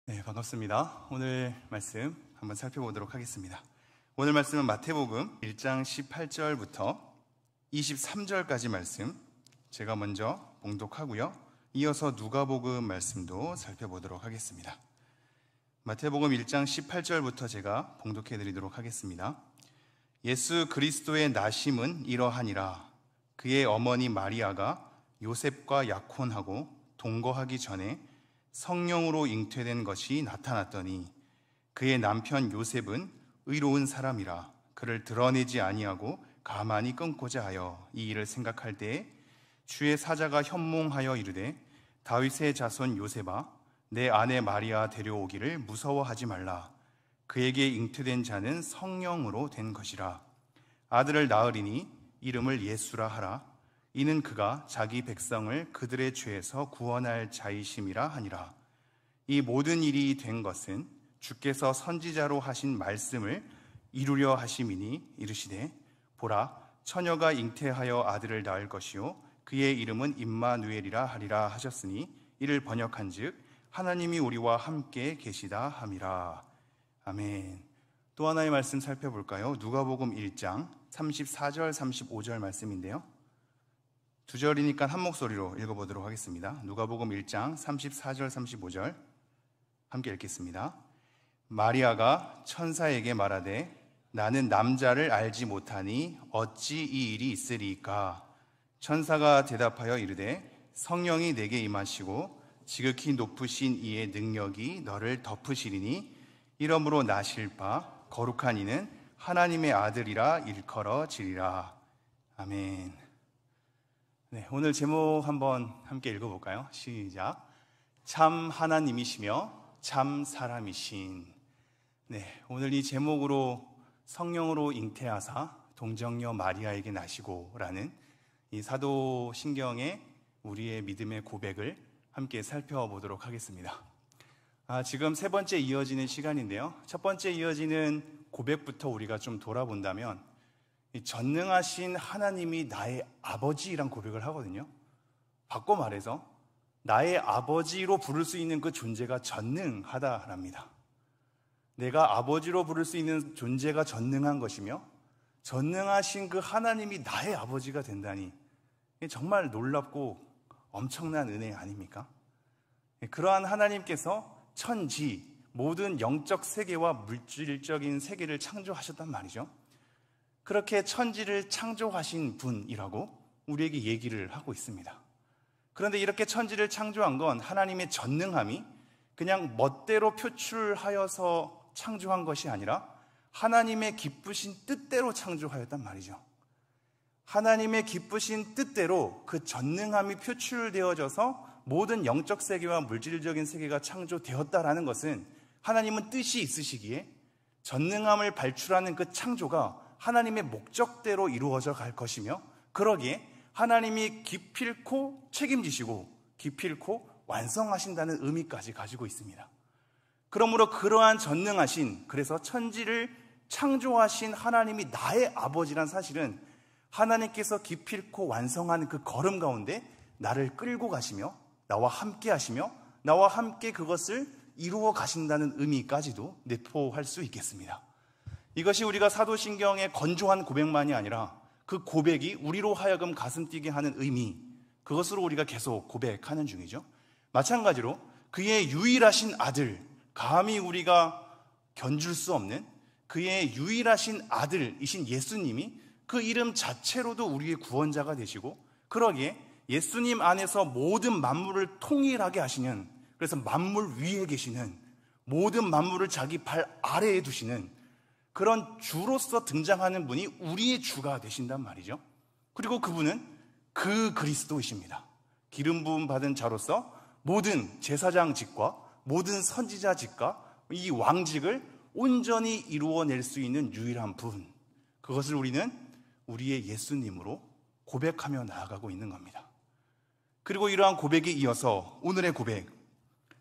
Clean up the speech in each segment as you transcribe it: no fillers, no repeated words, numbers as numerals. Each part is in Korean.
네, 반갑습니다. 오늘 말씀 한번 살펴보도록 하겠습니다. 오늘 말씀은 마태복음 1장 18절부터 23절까지 말씀 제가 먼저 봉독하고요. 이어서 누가복음 말씀도 살펴보도록 하겠습니다. 마태복음 1장 18절부터 제가 봉독해 드리도록 하겠습니다. 예수 그리스도의 나심은 이러하니라. 그의 어머니 마리아가 요셉과 약혼하고 동거하기 전에 성령으로 잉태된 것이 나타났더니 그의 남편 요셉은 의로운 사람이라 그를 드러내지 아니하고 가만히 끊고자 하여 이 일을 생각할 때에 주의 사자가 현몽하여 이르되 다윗의 자손 요셉아 내 아내 마리아 데려오기를 무서워하지 말라. 그에게 잉태된 자는 성령으로 된 것이라. 아들을 낳으리니 이름을 예수라 하라. 이는 그가 자기 백성을 그들의 죄에서 구원할 자이심이라 하니라. 이 모든 일이 된 것은 주께서 선지자로 하신 말씀을 이루려 하심이니 이르시되 보라 처녀가 잉태하여 아들을 낳을 것이요 그의 이름은 임마누엘이라 하리라 하셨으니 이를 번역한즉 하나님이 우리와 함께 계시다 함이라. 아멘. 또 하나의 말씀 살펴볼까요? 누가복음 1장 34절 35절 말씀인데요. 두 절이니까 한 목소리로 읽어보도록 하겠습니다. 누가복음 1장 34절 35절 함께 읽겠습니다. 마리아가 천사에게 말하되 나는 남자를 알지 못하니 어찌 이 일이 있으리이까. 천사가 대답하여 이르되 성령이 내게 임하시고 지극히 높으신 이의 능력이 너를 덮으시리니 이러므로 나실 바 거룩한 이는 하나님의 아들이라 일컬어지리라. 아멘. 네, 오늘 제목 한번 함께 읽어볼까요? 시작. 참 하나님이시며 참 사람이신. 네, 오늘 이 제목으로 성령으로 잉태하사 동정녀 마리아에게 나시고 라는 이 사도신경의 우리의 믿음의 고백을 함께 살펴보도록 하겠습니다. 지금 세 번째 이어지는 시간인데요. 첫 번째 이어지는 고백부터 우리가 좀 돌아본다면 전능하신 하나님이 나의 아버지란 고백을 하거든요. 바꿔 말해서 나의 아버지로 부를 수 있는 그 존재가 전능하다랍니다. 내가 아버지로 부를 수 있는 존재가 전능한 것이며 전능하신 그 하나님이 나의 아버지가 된다니 정말 놀랍고 엄청난 은혜 아닙니까? 그러한 하나님께서 천지 모든 영적 세계와 물질적인 세계를 창조하셨단 말이죠. 그렇게 천지를 창조하신 분이라고 우리에게 얘기를 하고 있습니다. 그런데 이렇게 천지를 창조한 건 하나님의 전능함이 그냥 멋대로 표출하여서 창조한 것이 아니라 하나님의 기쁘신 뜻대로 창조하였단 말이죠. 하나님의 기쁘신 뜻대로 그 전능함이 표출되어져서 모든 영적 세계와 물질적인 세계가 창조되었다라는 것은 하나님은 뜻이 있으시기에 전능함을 발출하는 그 창조가 하나님의 목적대로 이루어져 갈 것이며 그러기에 하나님이 기필코 책임지시고 기필코 완성하신다는 의미까지 가지고 있습니다. 그러므로 그러한 전능하신, 그래서 천지를 창조하신 하나님이 나의 아버지란 사실은 하나님께서 기필코 완성하는 그 걸음 가운데 나를 끌고 가시며 나와 함께 하시며 나와 함께 그것을 이루어 가신다는 의미까지도 내포할 수 있겠습니다. 이것이 우리가 사도신경의 건조한 고백만이 아니라 그 고백이 우리로 하여금 가슴 뛰게 하는 의미, 그것으로 우리가 계속 고백하는 중이죠. 마찬가지로 그의 유일하신 아들, 감히 우리가 견줄 수 없는 그의 유일하신 아들이신 예수님이 그 이름 자체로도 우리의 구원자가 되시고 그러기에 예수님 안에서 모든 만물을 통일하게 하시는, 그래서 만물 위에 계시는, 모든 만물을 자기 발 아래에 두시는 그런 주로서 등장하는 분이 우리의 주가 되신단 말이죠. 그리고 그분은 그 그리스도이십니다. 기름 부음 받은 자로서 모든 제사장직과 모든 선지자직과 이 왕직을 온전히 이루어낼 수 있는 유일한 분, 그것을 우리는 우리의 예수님으로 고백하며 나아가고 있는 겁니다. 그리고 이러한 고백에 이어서 오늘의 고백,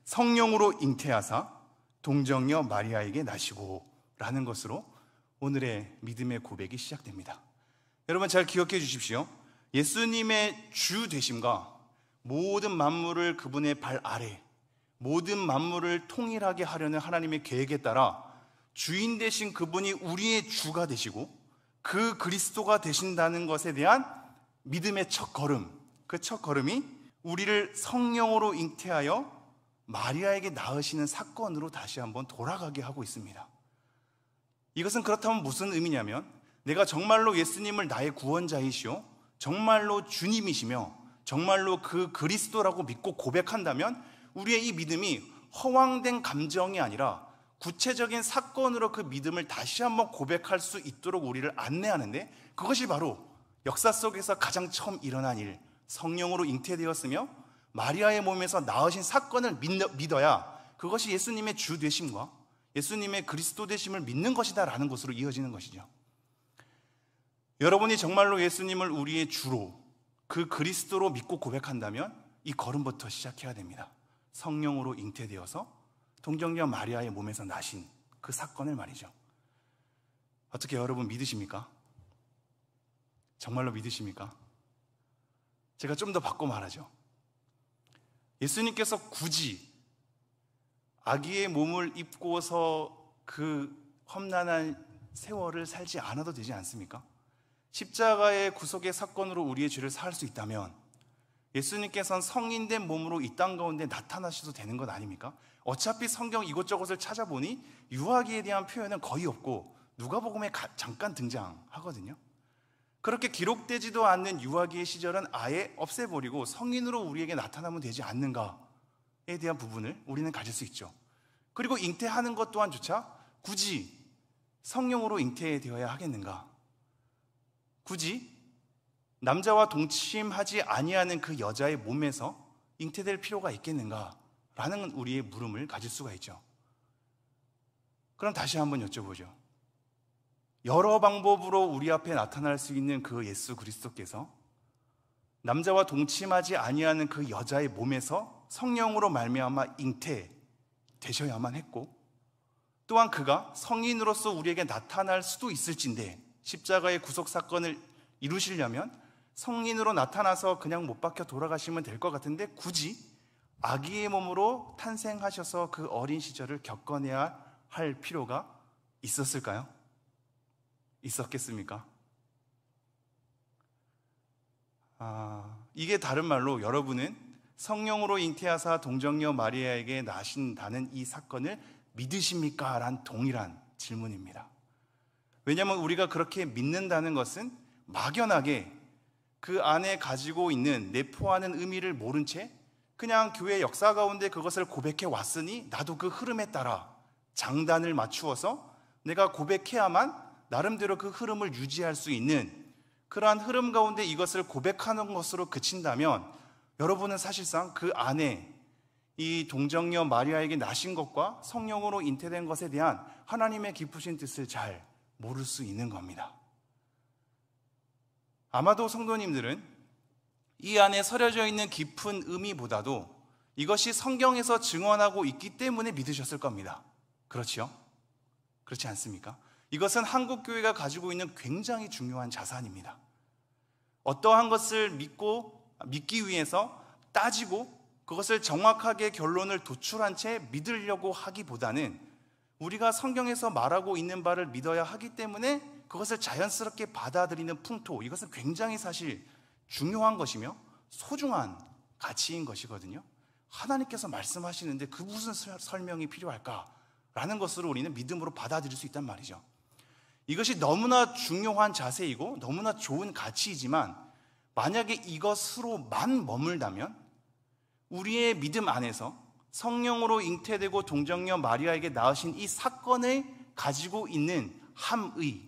성령으로 잉태하사 동정녀 마리아에게 나시고 라는 것으로 오늘의 믿음의 고백이 시작됩니다. 여러분 잘 기억해 주십시오. 예수님의 주 되심과 모든 만물을 그분의 발 아래, 모든 만물을 통일하게 하려는 하나님의 계획에 따라 주인 되신 그분이 우리의 주가 되시고 그 그리스도가 되신다는 것에 대한 믿음의 첫 걸음, 그 첫 걸음이 우리를 성령으로 잉태하여 마리아에게 낳으시는 사건으로 다시 한번 돌아가게 하고 있습니다. 이것은 그렇다면 무슨 의미냐면, 내가 정말로 예수님을 나의 구원자이시오, 정말로 주님이시며 정말로 그 그리스도라고 믿고 고백한다면 우리의 이 믿음이 허황된 감정이 아니라 구체적인 사건으로 그 믿음을 다시 한번 고백할 수 있도록 우리를 안내하는데, 그것이 바로 역사 속에서 가장 처음 일어난 일, 성령으로 잉태되었으며 마리아의 몸에서 낳으신 사건을 믿어야 그것이 예수님의 주 되심과 예수님의 그리스도 되심을 믿는 것이다 라는 것으로 이어지는 것이죠. 여러분이 정말로 예수님을 우리의 주로, 그 그리스도로 믿고 고백한다면 이 걸음부터 시작해야 됩니다. 성령으로 잉태되어서 동정녀 마리아의 몸에서 나신 그 사건을 말이죠. 어떻게 여러분 믿으십니까? 정말로 믿으십니까? 제가 좀 더 바꿔 말하죠. 예수님께서 굳이 아기의 몸을 입고서 그 험난한 세월을 살지 않아도 되지 않습니까? 십자가의 구속의 사건으로 우리의 죄를 사할 수 있다면 예수님께서는 성인된 몸으로 이 땅 가운데 나타나셔도 되는 것 아닙니까? 어차피 성경 이곳저곳을 찾아보니 유아기에 대한 표현은 거의 없고 누가복음에 잠깐 등장하거든요. 그렇게 기록되지도 않는 유아기의 시절은 아예 없애버리고 성인으로 우리에게 나타나면 되지 않는가에 대한 부분을 우리는 가질 수 있죠. 그리고 잉태하는 것 또한조차 굳이 성령으로 잉태되어야 하겠는가? 굳이 남자와 동침하지 아니하는 그 여자의 몸에서 잉태될 필요가 있겠는가라는 우리의 물음을 가질 수가 있죠. 그럼 다시 한번 여쭤보죠. 여러 방법으로 우리 앞에 나타날 수 있는 그 예수 그리스도께서 남자와 동침하지 아니하는 그 여자의 몸에서 성령으로 말미암아 잉태되셔야만 했고, 또한 그가 성인으로서 우리에게 나타날 수도 있을진데 십자가의 구속 사건을 이루시려면 성인으로 나타나서 그냥 못 박혀 돌아가시면 될 것 같은데 굳이 아기의 몸으로 탄생하셔서 그 어린 시절을 겪어내야 할 필요가 있었을까요? 있었겠습니까? 이게 다른 말로 여러분은 성령으로 잉태하사 동정녀 마리아에게 나신다는 이 사건을 믿으십니까? 란 동일한 질문입니다. 왜냐하면 우리가 그렇게 믿는다는 것은 막연하게 그 안에 가지고 있는 내포하는 의미를 모른 채 그냥 교회 역사 가운데 그것을 고백해 왔으니 나도 그 흐름에 따라 장단을 맞추어서 내가 고백해야만 나름대로 그 흐름을 유지할 수 있는 그러한 흐름 가운데 이것을 고백하는 것으로 그친다면 여러분은 사실상 그 안에 이 동정녀 마리아에게 나신 것과 성령으로 잉태된 것에 대한 하나님의 깊으신 뜻을 잘 모를 수 있는 겁니다. 아마도 성도님들은 이 안에 서려져 있는 깊은 의미보다도 이것이 성경에서 증언하고 있기 때문에 믿으셨을 겁니다. 그렇죠? 그렇지 않습니까? 이것은 한국교회가 가지고 있는 굉장히 중요한 자산입니다. 어떠한 것을 믿기 위해서 따지고 그것을 정확하게 결론을 도출한 채 믿으려고 하기보다는 우리가 성경에서 말하고 있는 바를 믿어야 하기 때문에 그것을 자연스럽게 받아들이는 풍토, 이것은 굉장히 사실 중요한 것이며 소중한 가치인 것이거든요. 하나님께서 말씀하시는데 그 무슨 설명이 필요할까라는 것으로 우리는 믿음으로 받아들일 수 있단 말이죠. 이것이 너무나 중요한 자세이고 너무나 좋은 가치이지만 만약에 이것으로만 머물다면 우리의 믿음 안에서 성령으로 잉태되고 동정녀 마리아에게 낳으신 이 사건을 가지고 있는 함의,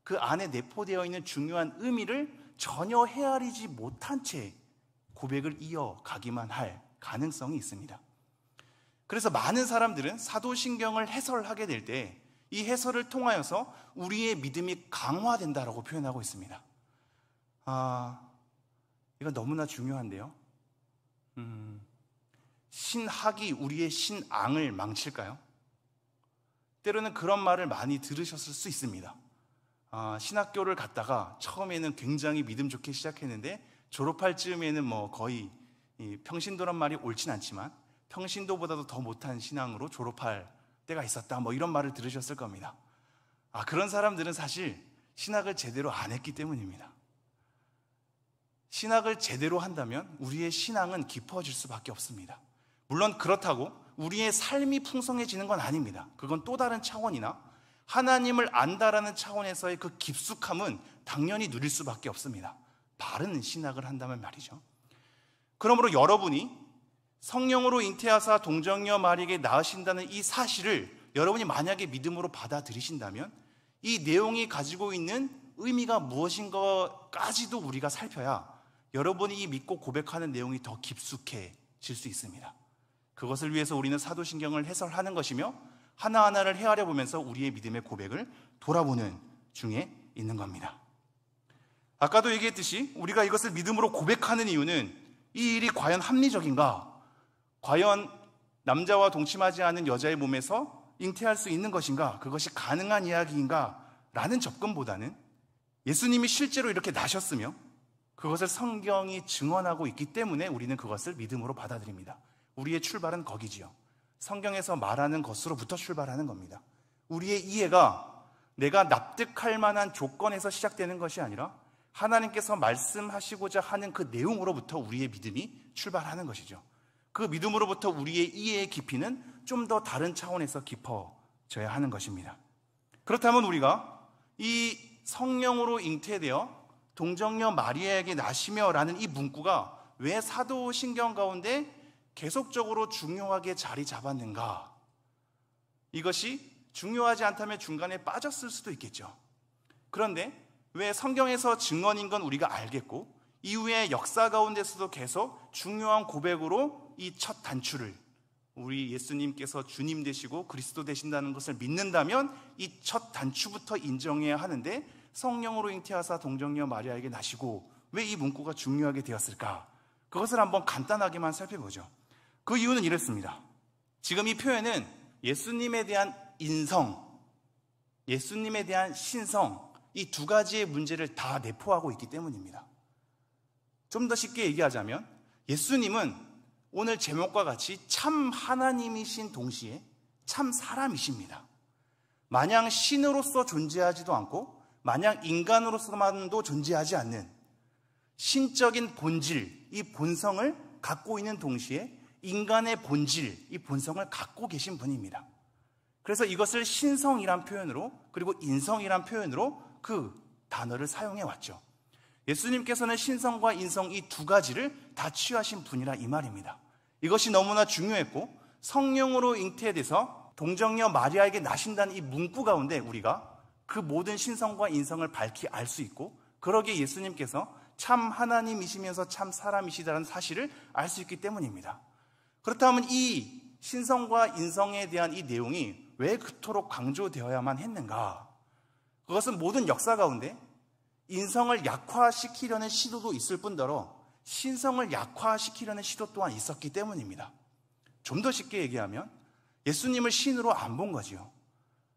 그 안에 내포되어 있는 중요한 의미를 전혀 헤아리지 못한 채 고백을 이어가기만 할 가능성이 있습니다. 그래서 많은 사람들은 사도신경을 해설하게 될 때 이 해설을 통하여서 우리의 믿음이 강화된다라고 표현하고 있습니다. 이건 너무나 중요한데요. 신학이 우리의 신앙을 망칠까요? 때로는 그런 말을 많이 들으셨을 수 있습니다. 신학교를 갔다가 처음에는 굉장히 믿음 좋게 시작했는데 졸업할 즈음에는 거의 평신도란 말이 옳진 않지만 평신도보다도 더 못한 신앙으로 졸업할 때가 있었다, 뭐 이런 말을 들으셨을 겁니다. 그런 사람들은 사실 신학을 제대로 안 했기 때문입니다. 신학을 제대로 한다면 우리의 신앙은 깊어질 수밖에 없습니다. 물론 그렇다고 우리의 삶이 풍성해지는 건 아닙니다. 그건 또 다른 차원이나 하나님을 안다라는 차원에서의 그 깊숙함은 당연히 누릴 수밖에 없습니다. 바른 신학을 한다면 말이죠. 그러므로 여러분이 성령으로 잉태하사 동정녀 마리에게 낳으신다는 이 사실을 여러분이 만약에 믿음으로 받아들이신다면 이 내용이 가지고 있는 의미가 무엇인가까지도 우리가 살펴야 여러분이 이 믿고 고백하는 내용이 더 깊숙해질 수 있습니다. 그것을 위해서 우리는 사도신경을 해설하는 것이며 하나하나를 헤아려 보면서 우리의 믿음의 고백을 돌아보는 중에 있는 겁니다. 아까도 얘기했듯이 우리가 이것을 믿음으로 고백하는 이유는 이 일이 과연 합리적인가? 과연 남자와 동침하지 않은 여자의 몸에서 잉태할 수 있는 것인가? 그것이 가능한 이야기인가? 라는 접근보다는 예수님이 실제로 이렇게 나셨으며 그것을 성경이 증언하고 있기 때문에 우리는 그것을 믿음으로 받아들입니다. 우리의 출발은 거기지요. 성경에서 말하는 것으로부터 출발하는 겁니다. 우리의 이해가 내가 납득할 만한 조건에서 시작되는 것이 아니라 하나님께서 말씀하시고자 하는 그 내용으로부터 우리의 믿음이 출발하는 것이죠. 그 믿음으로부터 우리의 이해의 깊이는 좀 더 다른 차원에서 깊어져야 하는 것입니다. 그렇다면 우리가 이 성령으로 잉태되어 동정녀 마리아에게 나시며 라는 이 문구가 왜 사도신경 가운데 계속적으로 중요하게 자리 잡았는가? 이것이 중요하지 않다면 중간에 빠졌을 수도 있겠죠. 그런데 왜 성경에서 증언인 건 우리가 알겠고 이후에 역사 가운데서도 계속 중요한 고백으로 이 첫 단추를 우리 예수님께서 주님 되시고 그리스도 되신다는 것을 믿는다면 이 첫 단추부터 인정해야 하는데 성령으로 잉태하사 동정녀 마리아에게 나시고 왜 이 문구가 중요하게 되었을까? 그것을 한번 간단하게만 살펴보죠. 그 이유는 이렇습니다. 지금 이 표현은 예수님에 대한 인성, 예수님에 대한 신성, 이 두 가지의 문제를 다 내포하고 있기 때문입니다. 좀 더 쉽게 얘기하자면 예수님은 오늘 제목과 같이 참 하나님이신 동시에 참 사람이십니다. 마냥 신으로서 존재하지도 않고 마냥 인간으로서만도 존재하지 않는 신적인 본질, 이 본성을 갖고 있는 동시에 인간의 본질, 이 본성을 갖고 계신 분입니다. 그래서 이것을 신성이란 표현으로 그리고 인성이란 표현으로 그 단어를 사용해 왔죠. 예수님께서는 신성과 인성 이 두 가지를 다 취하신 분이라 이 말입니다. 이것이 너무나 중요했고 성령으로 잉태돼서 동정녀 마리아에게 나신다는 이 문구 가운데 우리가 그 모든 신성과 인성을 밝히 알 수 있고 그러기에 예수님께서 참 하나님이시면서 참 사람이시다는 사실을 알 수 있기 때문입니다. 그렇다면 이 신성과 인성에 대한 이 내용이 왜 그토록 강조되어야만 했는가? 그것은 모든 역사 가운데 인성을 약화시키려는 시도도 있을 뿐더러 신성을 약화시키려는 시도 또한 있었기 때문입니다. 좀 더 쉽게 얘기하면 예수님을 신으로 안 본 거지요.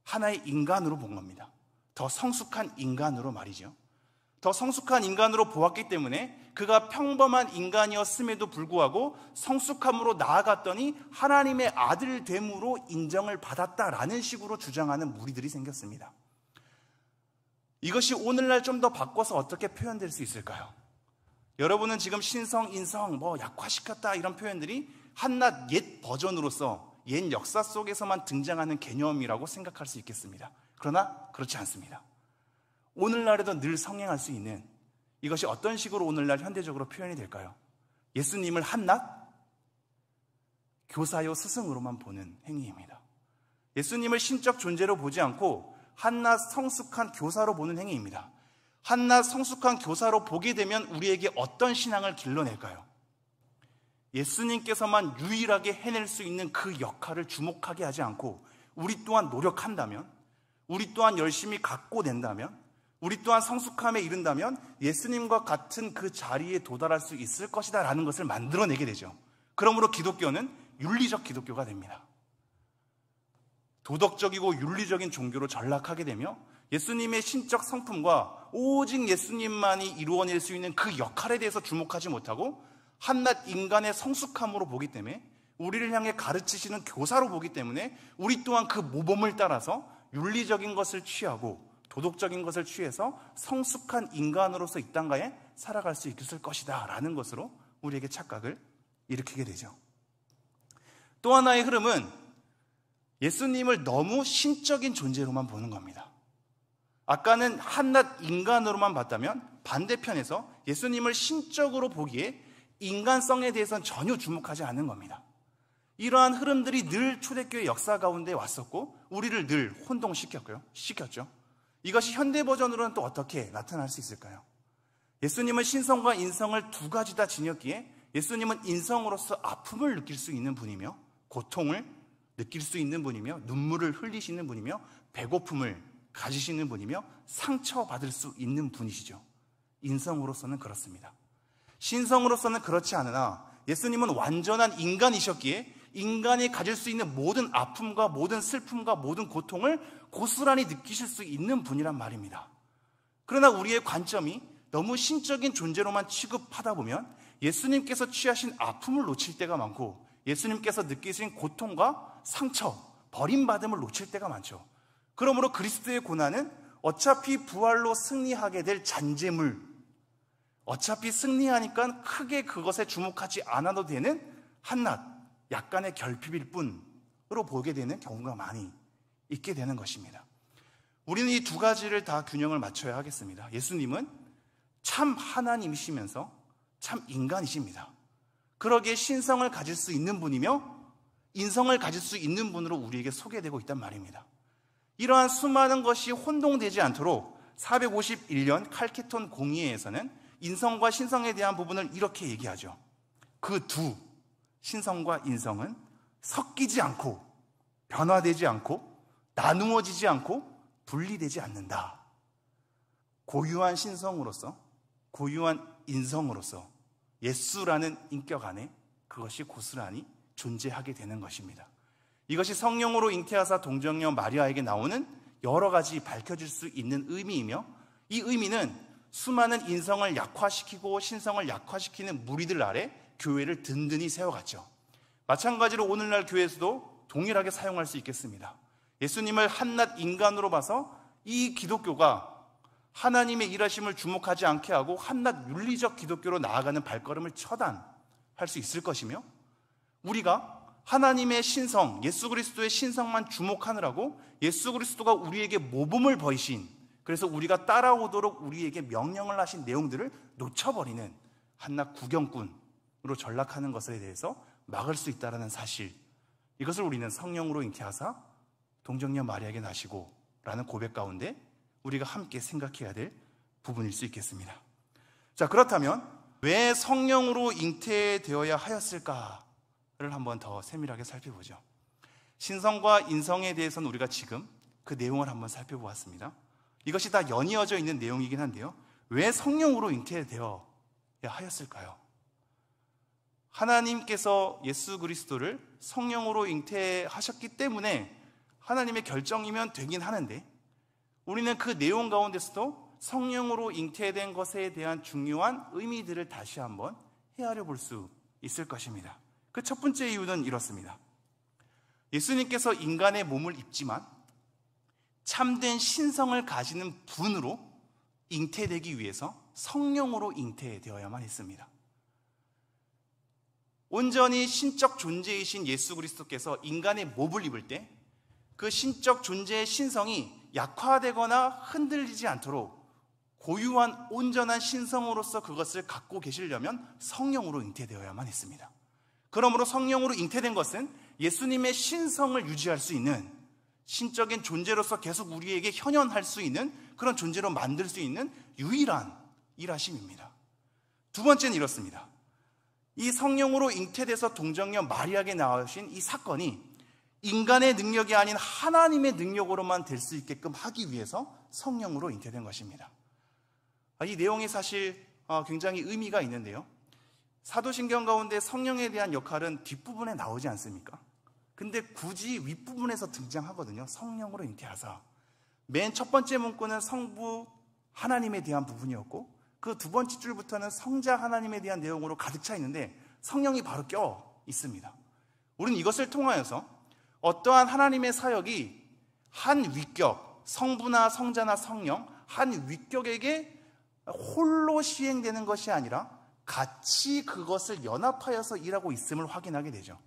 하나의 인간으로 본 겁니다. 더 성숙한 인간으로 말이죠. 더 성숙한 인간으로 보았기 때문에 그가 평범한 인간이었음에도 불구하고 성숙함으로 나아갔더니 하나님의 아들됨으로 인정을 받았다라는 식으로 주장하는 무리들이 생겼습니다. 이것이 오늘날 좀 더 바꿔서 어떻게 표현될 수 있을까요? 여러분은 지금 신성, 인성, 약화시켰다 이런 표현들이 한낱 옛 버전으로서 옛 역사 속에서만 등장하는 개념이라고 생각할 수 있겠습니다. 그러나 그렇지 않습니다. 오늘날에도 늘 성행할 수 있는 이것이 어떤 식으로 오늘날 현대적으로 표현이 될까요? 예수님을 한낱 교사요 스승으로만 보는 행위입니다. 예수님을 신적 존재로 보지 않고 한낱 성숙한 교사로 보는 행위입니다. 한낱 성숙한 교사로 보게 되면 우리에게 어떤 신앙을 길러낼까요? 예수님께서만 유일하게 해낼 수 있는 그 역할을 주목하게 하지 않고 우리 또한 노력한다면, 우리 또한 열심히 갖고 낸다면, 우리 또한 성숙함에 이른다면 예수님과 같은 그 자리에 도달할 수 있을 것이다 라는 것을 만들어내게 되죠. 그러므로 기독교는 윤리적 기독교가 됩니다. 도덕적이고 윤리적인 종교로 전락하게 되며 예수님의 신적 성품과 오직 예수님만이 이루어낼 수 있는 그 역할에 대해서 주목하지 못하고 한낱 인간의 성숙함으로 보기 때문에 우리를 향해 가르치시는 교사로 보기 때문에 우리 또한 그 모범을 따라서 윤리적인 것을 취하고 도덕적인 것을 취해서 성숙한 인간으로서 이 땅가에 살아갈 수 있을 것이다 라는 것으로 우리에게 착각을 일으키게 되죠. 또 하나의 흐름은 예수님을 너무 신적인 존재로만 보는 겁니다. 아까는 한낱 인간으로만 봤다면 반대편에서 예수님을 신적으로 보기에 인간성에 대해서는 전혀 주목하지 않는 겁니다. 이러한 흐름들이 늘 초대교회 역사 가운데 왔었고 우리를 늘 시켰죠. 이것이 현대 버전으로는 또 어떻게 나타날 수 있을까요? 예수님은 신성과 인성을 두 가지 다 지녔기에 예수님은 인성으로서 아픔을 느낄 수 있는 분이며 고통을 느낄 수 있는 분이며 눈물을 흘리시는 분이며 배고픔을 가지시는 분이며 상처받을 수 있는 분이시죠. 인성으로서는 그렇습니다. 신성으로서는 그렇지 않으나 예수님은 완전한 인간이셨기에 인간이 가질 수 있는 모든 아픔과 모든 슬픔과 모든 고통을 고스란히 느끼실 수 있는 분이란 말입니다. 그러나 우리의 관점이 너무 신적인 존재로만 취급하다 보면 예수님께서 취하신 아픔을 놓칠 때가 많고 예수님께서 느끼신 고통과 상처, 버림받음을 놓칠 때가 많죠. 그러므로 그리스도의 고난은 어차피 부활로 승리하게 될 잔재물, 어차피 승리하니까 크게 그것에 주목하지 않아도 되는 한낱 약간의 결핍일 뿐으로 보게 되는 경우가 많이 있게 되는 것입니다. 우리는 이 두 가지를 다 균형을 맞춰야 하겠습니다. 예수님은 참 하나님이시면서 참 인간이십니다. 그러기에 신성을 가질 수 있는 분이며 인성을 가질 수 있는 분으로 우리에게 소개되고 있단 말입니다. 이러한 수많은 것이 혼동되지 않도록 451년 칼케톤 공의회에서는 인성과 신성에 대한 부분을 이렇게 얘기하죠. 그 두, 신성과 인성은 섞이지 않고 변화되지 않고 나누어지지 않고 분리되지 않는다. 고유한 신성으로서 고유한 인성으로서 예수라는 인격 안에 그것이 고스란히 존재하게 되는 것입니다. 이것이 성령으로 잉태하사 동정녀 마리아에게 나오는 여러 가지 밝혀질 수 있는 의미이며 이 의미는 수많은 인성을 약화시키고 신성을 약화시키는 무리들 아래 교회를 든든히 세워갔죠. 마찬가지로 오늘날 교회에서도 동일하게 사용할 수 있겠습니다. 예수님을 한낱 인간으로 봐서 이 기독교가 하나님의 일하심을 주목하지 않게 하고 한낱 윤리적 기독교로 나아가는 발걸음을 처단할 수 있을 것이며 우리가 하나님의 신성, 예수 그리스도의 신성만 주목하느라고 예수 그리스도가 우리에게 모범을 보이신, 그래서 우리가 따라오도록 우리에게 명령을 하신 내용들을 놓쳐버리는 한낱 구경꾼으로 전락하는 것에 대해서 막을 수 있다는 사실, 이것을 우리는 성령으로 잉태하사 동정녀 마리아에게 나시고 라는 고백 가운데 우리가 함께 생각해야 될 부분일 수 있겠습니다. 자, 그렇다면 왜 성령으로 잉태되어야 하였을까를 한번 더 세밀하게 살펴보죠. 신성과 인성에 대해서는 우리가 지금 그 내용을 한번 살펴보았습니다. 이것이 다 연이어져 있는 내용이긴 한데요. 왜 성령으로 잉태되어야 하였을까요? 하나님께서 예수 그리스도를 성령으로 잉태하셨기 때문에 하나님의 결정이면 되긴 하는데 우리는 그 내용 가운데서도 성령으로 잉태된 것에 대한 중요한 의미들을 다시 한번 헤아려 볼 수 있을 것입니다. 그 첫 번째 이유는 이렇습니다. 예수님께서 인간의 몸을 입지만 참된 신성을 가지는 분으로 잉태되기 위해서 성령으로 잉태되어야만 했습니다. 온전히 신적 존재이신 예수 그리스도께서 인간의 몸을 입을 때 그 신적 존재의 신성이 약화되거나 흔들리지 않도록 고유한 온전한 신성으로서 그것을 갖고 계시려면 성령으로 잉태되어야만 했습니다. 그러므로 성령으로 잉태된 것은 예수님의 신성을 유지할 수 있는 신적인 존재로서 계속 우리에게 현현할 수 있는 그런 존재로 만들 수 있는 유일한 일하심입니다. 두 번째는 이렇습니다. 이 성령으로 잉태돼서 동정녀 마리아에게 나오신 이 사건이 인간의 능력이 아닌 하나님의 능력으로만 될 수 있게끔 하기 위해서 성령으로 잉태된 것입니다. 이 내용이 사실 굉장히 의미가 있는데요. 사도신경 가운데 성령에 대한 역할은 뒷부분에 나오지 않습니까? 근데 굳이 윗부분에서 등장하거든요. 성령으로 잉태하사. 맨 첫 번째 문구는 성부 하나님에 대한 부분이었고 그 두 번째 줄부터는 성자 하나님에 대한 내용으로 가득 차 있는데 성령이 바로 껴 있습니다. 우리는 이것을 통하여서 어떠한 하나님의 사역이 한 위격, 성부나 성자나 성령, 한 위격에게 홀로 시행되는 것이 아니라 같이 그것을 연합하여서 일하고 있음을 확인하게 되죠.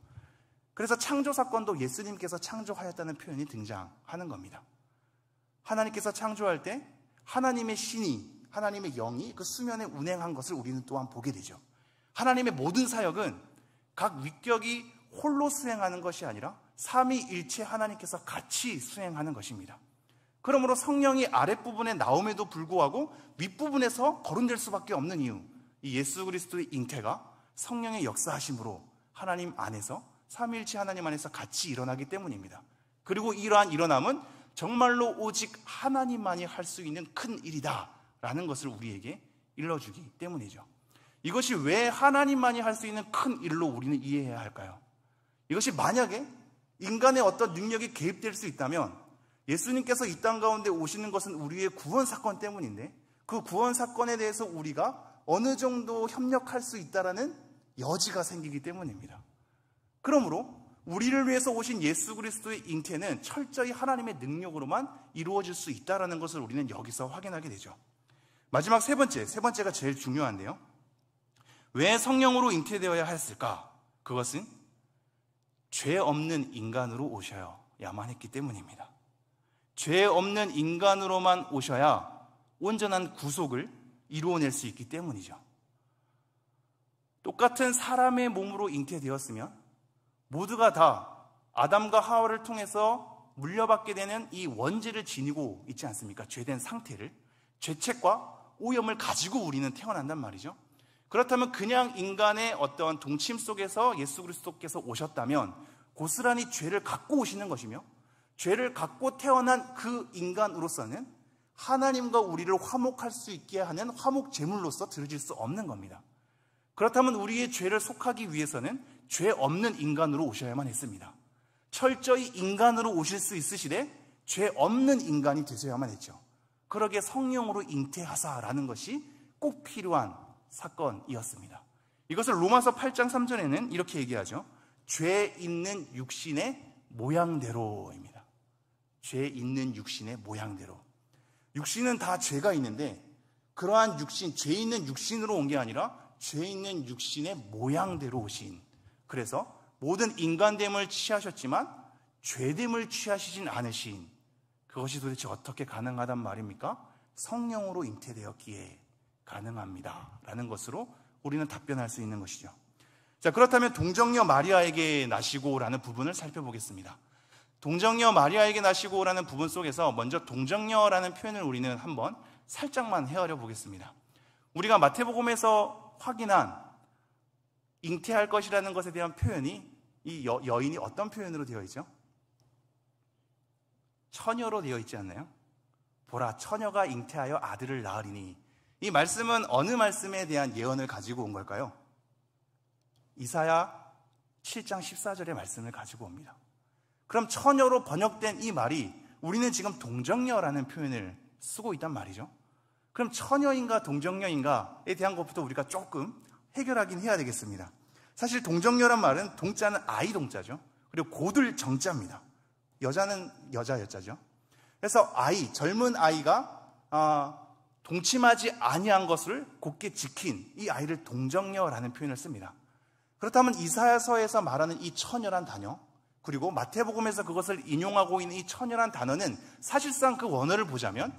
그래서 창조사건도 예수님께서 창조하였다는 표현이 등장하는 겁니다. 하나님께서 창조할 때 하나님의 신이, 하나님의 영이 그 수면에 운행한 것을 우리는 또한 보게 되죠. 하나님의 모든 사역은 각 위격이 홀로 수행하는 것이 아니라 삼위일체 하나님께서 같이 수행하는 것입니다. 그러므로 성령이 아랫부분에 나옴에도 불구하고 윗부분에서 거론될 수밖에 없는 이유, 이 예수 그리스도의 잉태가 성령의 역사하심으로 하나님 안에서, 삼위일체 하나님 안에서 같이 일어나기 때문입니다. 그리고 이러한 일어남은 정말로 오직 하나님만이 할 수 있는 큰 일이다 라는 것을 우리에게 일러주기 때문이죠. 이것이 왜 하나님만이 할 수 있는 큰 일로 우리는 이해해야 할까요? 이것이 만약에 인간의 어떤 능력이 개입될 수 있다면 예수님께서 이 땅 가운데 오시는 것은 우리의 구원 사건 때문인데, 그 구원 사건에 대해서 우리가 어느 정도 협력할 수 있다라는 여지가 생기기 때문입니다. 그러므로 우리를 위해서 오신 예수 그리스도의 잉태는 철저히 하나님의 능력으로만 이루어질 수 있다는 것을 우리는 여기서 확인하게 되죠. 마지막 세 번째가 제일 중요한데요. 왜 성령으로 잉태되어야 했을까? 그것은 죄 없는 인간으로 오셔야만 했기 때문입니다. 죄 없는 인간으로만 오셔야 온전한 구속을 이루어낼 수 있기 때문이죠. 똑같은 사람의 몸으로 잉태되었으면 모두가 다 아담과 하와를 통해서 물려받게 되는 이 원죄를 지니고 있지 않습니까? 죄된 상태를, 죄책과 오염을 가지고 우리는 태어난단 말이죠. 그렇다면 그냥 인간의 어떤 동침 속에서 예수 그리스도께서 오셨다면 고스란히 죄를 갖고 오시는 것이며, 죄를 갖고 태어난 그 인간으로서는 하나님과 우리를 화목할 수 있게 하는 화목 제물로서 드려질 수 없는 겁니다. 그렇다면 우리의 죄를 속하기 위해서는 죄 없는 인간으로 오셔야만 했습니다. 철저히 인간으로 오실 수 있으시되 죄 없는 인간이 되셔야만 했죠. 그러기에 성령으로 잉태하사라는 것이 꼭 필요한 사건이었습니다. 이것을 로마서 8장 3절에는 이렇게 얘기하죠. 죄 있는 육신의 모양대로입니다. 죄 있는 육신의 모양대로. 육신은 다 죄가 있는데 그러한 육신, 죄 있는 육신으로 온 게 아니라 죄 있는 육신의 모양대로 오신, 그래서 모든 인간됨을 취하셨지만 죄됨을 취하시진 않으신, 그것이 도대체 어떻게 가능하단 말입니까? 성령으로 잉태되었기에 가능합니다 라는 것으로 우리는 답변할 수 있는 것이죠. 자, 그렇다면 동정녀 마리아에게 나시고 라는 부분을 살펴보겠습니다. 동정녀 마리아에게 나시고 라는 부분 속에서 먼저 동정녀라는 표현을 우리는 한번 살짝만 헤아려 보겠습니다. 우리가 마태복음에서 확인한 잉태할 것이라는 것에 대한 표현이, 이 여인이 어떤 표현으로 되어 있죠? 처녀로 되어 있지 않나요? 보라, 처녀가 잉태하여 아들을 낳으리니. 이 말씀은 어느 말씀에 대한 예언을 가지고 온 걸까요? 이사야 7장 14절의 말씀을 가지고 옵니다. 그럼 처녀로 번역된 이 말이 우리는 지금 동정녀라는 표현을 쓰고 있단 말이죠. 그럼 처녀인가 동정녀인가에 대한 것부터 우리가 조금 해결하긴 해야 되겠습니다. 사실 동정녀란 말은 동자는 아이 동자죠. 그리고 고들 정자입니다. 여자는 여자 여자죠. 그래서 아이, 젊은 아이가 동침하지 아니한 것을 곧게 지킨 이 아이를 동정녀라는 표현을 씁니다. 그렇다면 이사야서에서 말하는 이 처녀란 단어, 그리고 마태복음에서 그것을 인용하고 있는 이 처녀란 단어는 사실상 그 원어를 보자면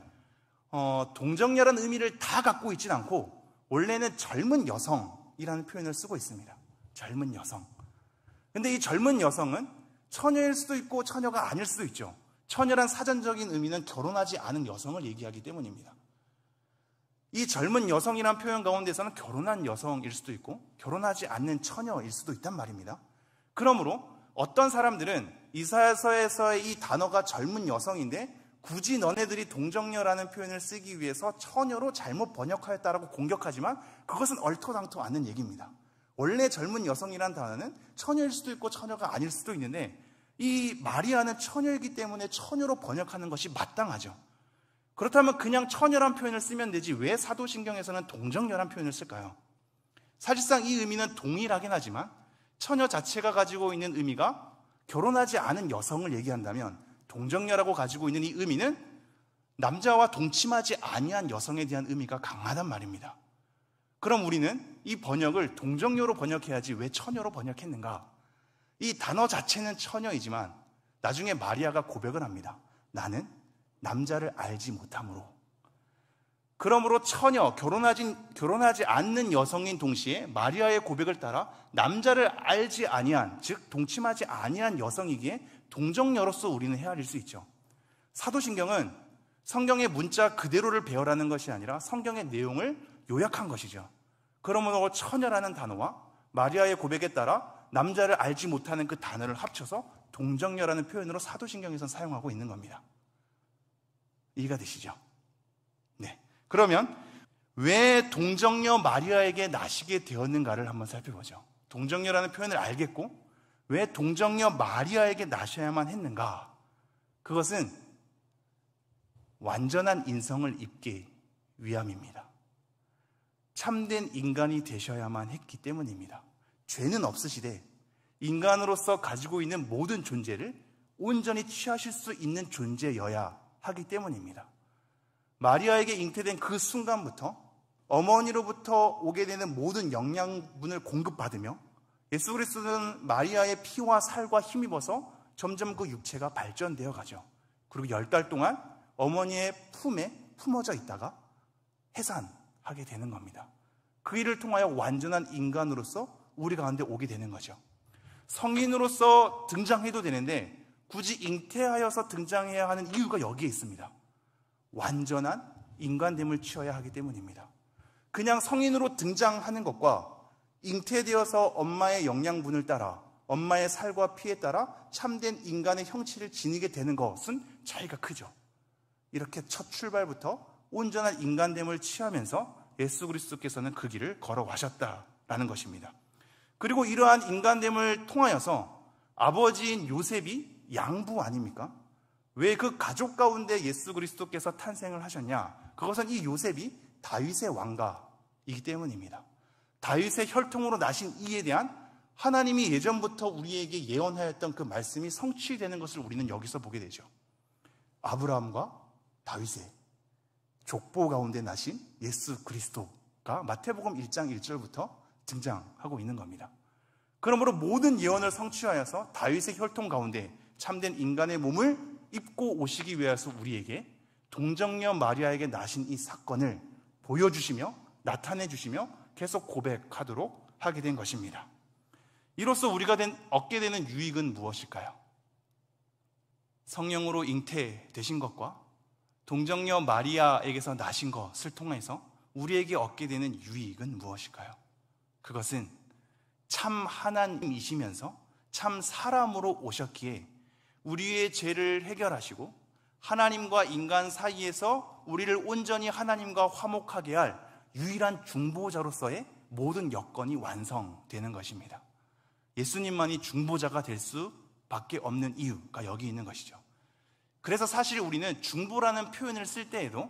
동정녀라는 의미를 다 갖고 있지는 않고 원래는 젊은 여성이라는 표현을 쓰고 있습니다. 젊은 여성. 근데 이 젊은 여성은 처녀일 수도 있고 처녀가 아닐 수도 있죠. 처녀란 사전적인 의미는 결혼하지 않은 여성을 얘기하기 때문입니다. 이 젊은 여성이라는 표현 가운데서는 결혼한 여성일 수도 있고 결혼하지 않는 처녀일 수도 있단 말입니다. 그러므로 어떤 사람들은 이사야서에서의 이 단어가 젊은 여성인데 굳이 너네들이 동정녀라는 표현을 쓰기 위해서 처녀로 잘못 번역하였다라고 공격하지만 그것은 얼토당토 않는 얘기입니다. 원래 젊은 여성이라는 단어는 처녀일 수도 있고 처녀가 아닐 수도 있는데 이 마리아는 처녀이기 때문에 처녀로 번역하는 것이 마땅하죠. 그렇다면 그냥 처녀란 표현을 쓰면 되지 왜 사도신경에서는 동정녀란 표현을 쓸까요? 사실상 이 의미는 동일하긴 하지만 처녀 자체가 가지고 있는 의미가 결혼하지 않은 여성을 얘기한다면, 동정녀라고 가지고 있는 이 의미는 남자와 동침하지 아니한 여성에 대한 의미가 강하단 말입니다. 그럼 우리는 이 번역을 동정녀로 번역해야지 왜 처녀로 번역했는가? 이 단어 자체는 처녀이지만 나중에 마리아가 고백을 합니다. 나는 남자를 알지 못함으로. 그러므로 처녀, 결혼하지 않는 여성인 동시에 마리아의 고백을 따라 남자를 알지 아니한, 즉 동침하지 아니한 여성이기에 동정녀로서 우리는 헤아릴 수 있죠. 사도신경은 성경의 문자 그대로를 배열하는 것이 아니라 성경의 내용을 요약한 것이죠. 그러므로 처녀라는 단어와 마리아의 고백에 따라 남자를 알지 못하는 그 단어를 합쳐서 동정녀라는 표현으로 사도신경에선 사용하고 있는 겁니다. 이해가 되시죠? 네. 그러면 왜 동정녀 마리아에게 나시게 되었는가를 한번 살펴보죠. 동정녀라는 표현을 알겠고 왜 동정녀 마리아에게 나셔야만 했는가? 그것은 완전한 인성을 입기 위함입니다. 참된 인간이 되셔야만 했기 때문입니다. 죄는 없으시되 인간으로서 가지고 있는 모든 존재를 온전히 취하실 수 있는 존재여야 하기 때문입니다. 마리아에게 잉태된 그 순간부터 어머니로부터 오게 되는 모든 영양분을 공급받으며 예수 그리스도는 마리아의 피와 살과 힘입어서 점점 그 육체가 발전되어 가죠. 그리고 10달 동안 어머니의 품에 품어져 있다가 해산하게 되는 겁니다. 그 일을 통하여 완전한 인간으로서 우리 가운데 오게 되는 거죠. 성인으로서 등장해도 되는데 굳이 잉태하여서 등장해야 하는 이유가 여기에 있습니다. 완전한 인간됨을 취해야 하기 때문입니다. 그냥 성인으로 등장하는 것과 잉태되어서 엄마의 영양분을 따라 엄마의 살과 피에 따라 참된 인간의 형체를 지니게 되는 것은 차이가 크죠. 이렇게 첫 출발부터 온전한 인간됨을 취하면서 예수 그리스도께서는 그 길을 걸어가셨다라는 것입니다. 그리고 이러한 인간됨을 통하여서 아버지인 요셉이 양부 아닙니까? 왜 그 가족 가운데 예수 그리스도께서 탄생을 하셨냐? 그것은 이 요셉이 다윗의 왕가이기 때문입니다. 다윗의 혈통으로 나신 이에 대한 하나님이 예전부터 우리에게 예언하였던 그 말씀이 성취되는 것을 우리는 여기서 보게 되죠. 아브라함과 다윗의 족보 가운데 나신 예수 그리스도가 마태복음 1장 1절부터 등장하고 있는 겁니다. 그러므로 모든 예언을 성취하여서 다윗의 혈통 가운데 참된 인간의 몸을 입고 오시기 위해서 우리에게 동정녀 마리아에게 나신 이 사건을 보여주시며 나타내 주시며 계속 고백하도록 하게 된 것입니다. 이로써 우리가 얻게 되는 유익은 무엇일까요? 성령으로 잉태되신 것과 동정녀 마리아에게서 나신 것을 통해서 우리에게 얻게 되는 유익은 무엇일까요? 그것은 참 하나님이시면서 참 사람으로 오셨기에 우리의 죄를 해결하시고 하나님과 인간 사이에서 우리를 온전히 하나님과 화목하게 할 유일한 중보자로서의 모든 여건이 완성되는 것입니다. 예수님만이 중보자가 될 수밖에 없는 이유가 여기 있는 것이죠. 그래서 사실 우리는 중보라는 표현을 쓸 때에도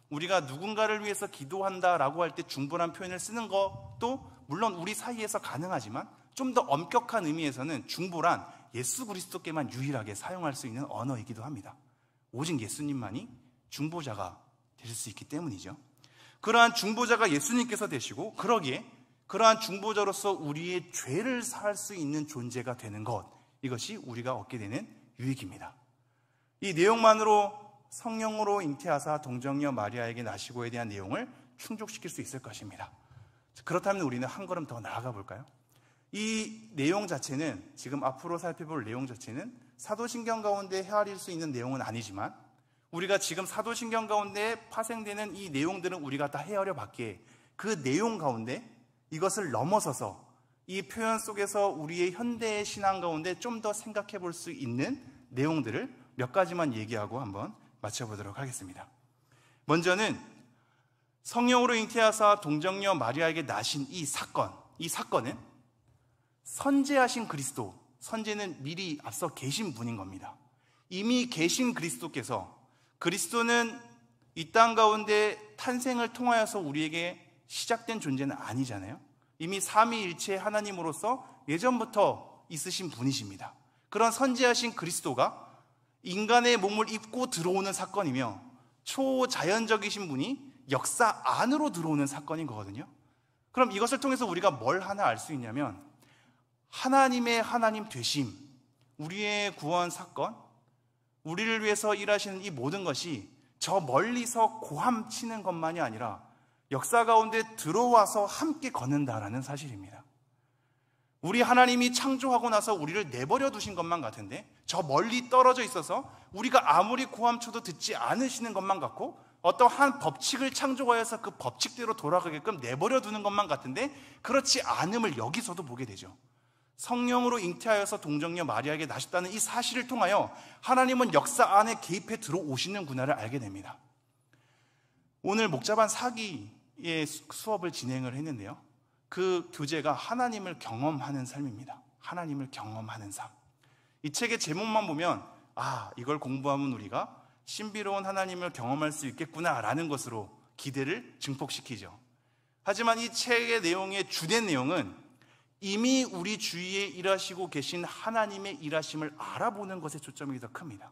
우리가 누군가를 위해서 기도한다라고 할 때 중보라는 표현을 쓰는 것도 물론 우리 사이에서 가능하지만 좀 더 엄격한 의미에서는 중보란 예수 그리스도께만 유일하게 사용할 수 있는 언어이기도 합니다. 오직 예수님만이 중보자가 되실 수 있기 때문이죠. 그러한 중보자가 예수님께서 되시고 그러기에 그러한 중보자로서 우리의 죄를 사할 수 있는 존재가 되는 것, 이것이 우리가 얻게 되는 유익입니다. 이 내용만으로 성령으로 잉태하사 동정녀 마리아에게 나시고에 대한 내용을 충족시킬 수 있을 것입니다. 그렇다면 우리는 한 걸음 더 나아가 볼까요? 이 내용 자체는, 지금 앞으로 살펴볼 내용 자체는 사도신경 가운데 헤아릴 수 있는 내용은 아니지만 우리가 지금 사도신경 가운데 파생되는 이 내용들은 우리가 다 헤아려 봤기에 그 내용 가운데 이것을 넘어서서 이 표현 속에서 우리의 현대의 신앙 가운데 좀 더 생각해 볼 수 있는 내용들을 몇 가지만 얘기하고 한번 마쳐보도록 하겠습니다. 먼저는 성령으로 잉태하사 동정녀 마리아에게 나신 이 사건은 선제하신 그리스도, 선제는 미리 앞서 계신 분인 겁니다. 이미 계신 그리스도는 이 땅 가운데 탄생을 통하여서 우리에게 시작된 존재는 아니잖아요. 이미 삼위일체 하나님으로서 예전부터 있으신 분이십니다. 그런 선지하신 그리스도가 인간의 몸을 입고 들어오는 사건이며 초자연적이신 분이 역사 안으로 들어오는 사건인 거거든요. 그럼 이것을 통해서 우리가 뭘 하나 알 수 있냐면 하나님의 하나님 되심, 우리의 구원 사건, 우리를 위해서 일하시는 이 모든 것이 저 멀리서 고함치는 것만이 아니라 역사 가운데 들어와서 함께 걷는다라는 사실입니다. 우리 하나님이 창조하고 나서 우리를 내버려 두신 것만 같은데 저 멀리 떨어져 있어서 우리가 아무리 고함쳐도 듣지 않으시는 것만 같고 어떠한 법칙을 창조하여서 그 법칙대로 돌아가게끔 내버려 두는 것만 같은데 그렇지 않음을 여기서도 보게 되죠. 성령으로 잉태하여서 동정녀 마리아에게 나셨다는 이 사실을 통하여 하나님은 역사 안에 개입해 들어오시는구나를 알게 됩니다. 오늘 목자반 사기의 수업을 진행을 했는데요, 그 교재가 하나님을 경험하는 삶입니다. 하나님을 경험하는 삶. 이 책의 제목만 보면 이걸 공부하면 우리가 신비로운 하나님을 경험할 수 있겠구나라는 것으로 기대를 증폭시키죠. 하지만 이 책의 내용의 주된 내용은 이미 우리 주위에 일하시고 계신 하나님의 일하심을 알아보는 것에 초점이 더 큽니다.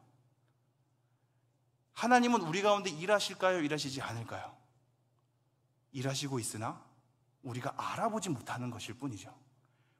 하나님은 우리 가운데 일하실까요? 일하시지 않을까요? 일하시고 있으나 우리가 알아보지 못하는 것일 뿐이죠.